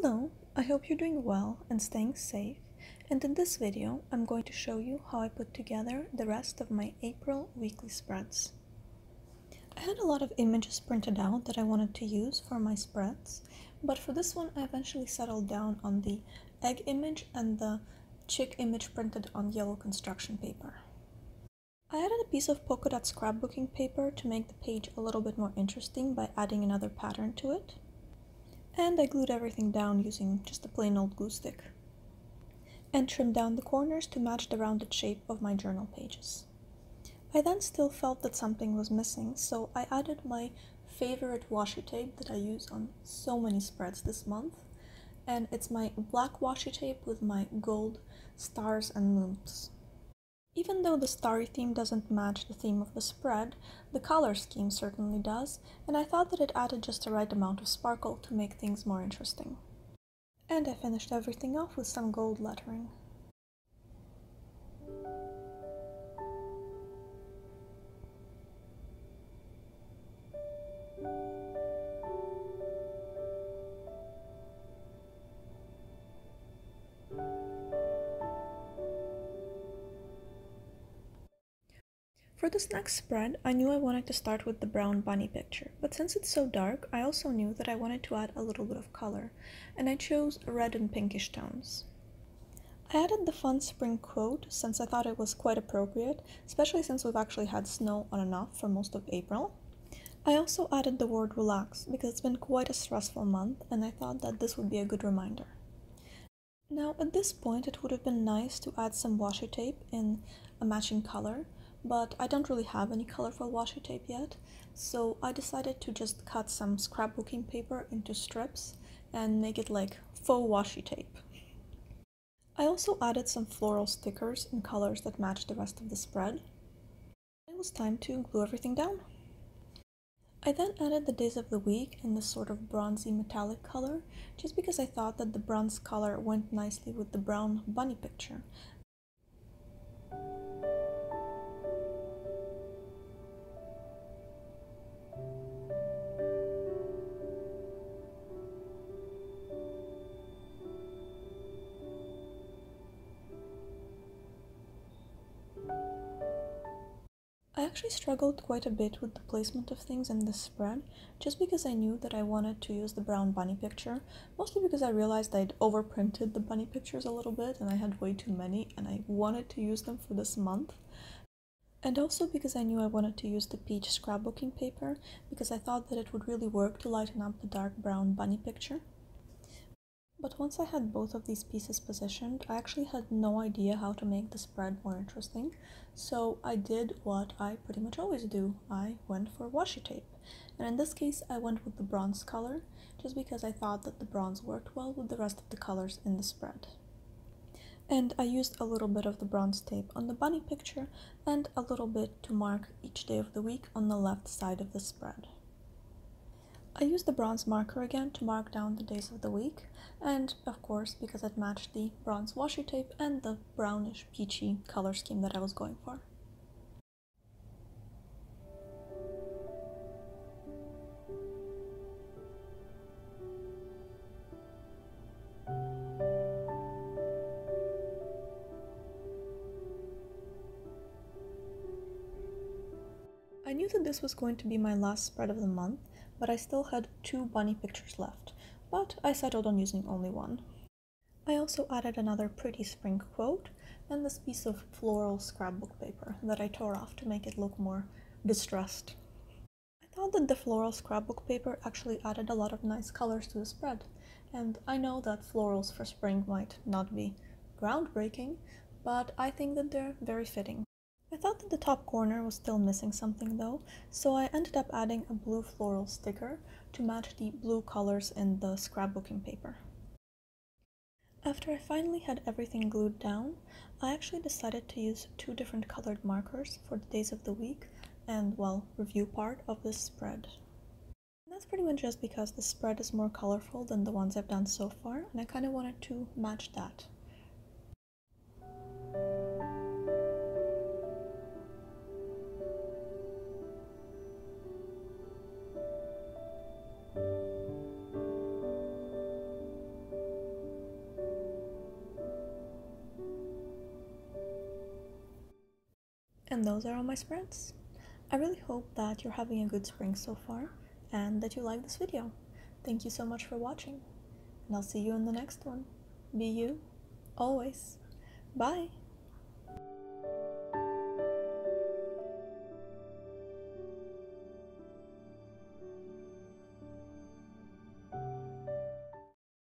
Hello, I hope you're doing well and staying safe, and in this video I'm going to show you how I put together the rest of my April weekly spreads. I had a lot of images printed out that I wanted to use for my spreads, but for this one I eventually settled down on the egg image and the chick image printed on yellow construction paper. I added a piece of polka dot scrapbooking paper to make the page a little bit more interesting by adding another pattern to it. And I glued everything down using just a plain old glue stick. And trimmed down the corners to match the rounded shape of my journal pages. I then still felt that something was missing, so I added my favorite washi tape that I use on so many spreads this month. And it's my black washi tape with my gold stars and moons. Even though the starry theme doesn't match the theme of the spread, the color scheme certainly does, and I thought that it added just the right amount of sparkle to make things more interesting. And I finished everything off with some gold lettering. For this next spread, I knew I wanted to start with the brown bunny picture, but since it's so dark, I also knew that I wanted to add a little bit of color, and I chose red and pinkish tones. I added the fun spring quote since I thought it was quite appropriate, especially since we've actually had snow on and off for most of April. I also added the word relax because it's been quite a stressful month, and I thought that this would be a good reminder. Now, at this point, it would have been nice to add some washi tape in a matching color, but I don't really have any colorful washi tape yet, so I decided to just cut some scrapbooking paper into strips and make it like faux washi tape. I also added some floral stickers in colors that match the rest of the spread. It was time to glue everything down. I then added the days of the week in this sort of bronzy metallic color, just because I thought that the bronze color went nicely with the brown bunny picture. I actually struggled quite a bit with the placement of things in this spread, just because I knew that I wanted to use the brown bunny picture, mostly because I realized I'd overprinted the bunny pictures a little bit and I had way too many and I wanted to use them for this month. And also because I knew I wanted to use the peach scrapbooking paper, because I thought that it would really work to lighten up the dark brown bunny picture. But once I had both of these pieces positioned, I actually had no idea how to make the spread more interesting, so I did what I pretty much always do. I went for washi tape, and in this case I went with the bronze color, just because I thought that the bronze worked well with the rest of the colors in the spread. And I used a little bit of the bronze tape on the bunny picture, and a little bit to mark each day of the week on the left side of the spread. I used the bronze marker again to mark down the days of the week, and of course because it matched the bronze washi tape and the brownish peachy color scheme that I was going for. I knew that this was going to be my last spread of the month, but I still had 2 bunny pictures left, but I settled on using only one. I also added another pretty spring quote and this piece of floral scrapbook paper that I tore off to make it look more distressed. I thought that the floral scrapbook paper actually added a lot of nice colors to the spread, and I know that florals for spring might not be groundbreaking, but I think that they're very fitting. I thought that the top corner was still missing something though, so I ended up adding a blue floral sticker to match the blue colors in the scrapbooking paper. After I finally had everything glued down, I actually decided to use 2 different colored markers for the days of the week and, well, review part of this spread. And that's pretty much just because the spread is more colorful than the ones I've done so far, and I kind of wanted to match that. And those are all my spreads. I really hope that you're having a good spring so far and that you like this video. Thank you so much for watching, and I'll see you in the next one. Be you, always. Bye!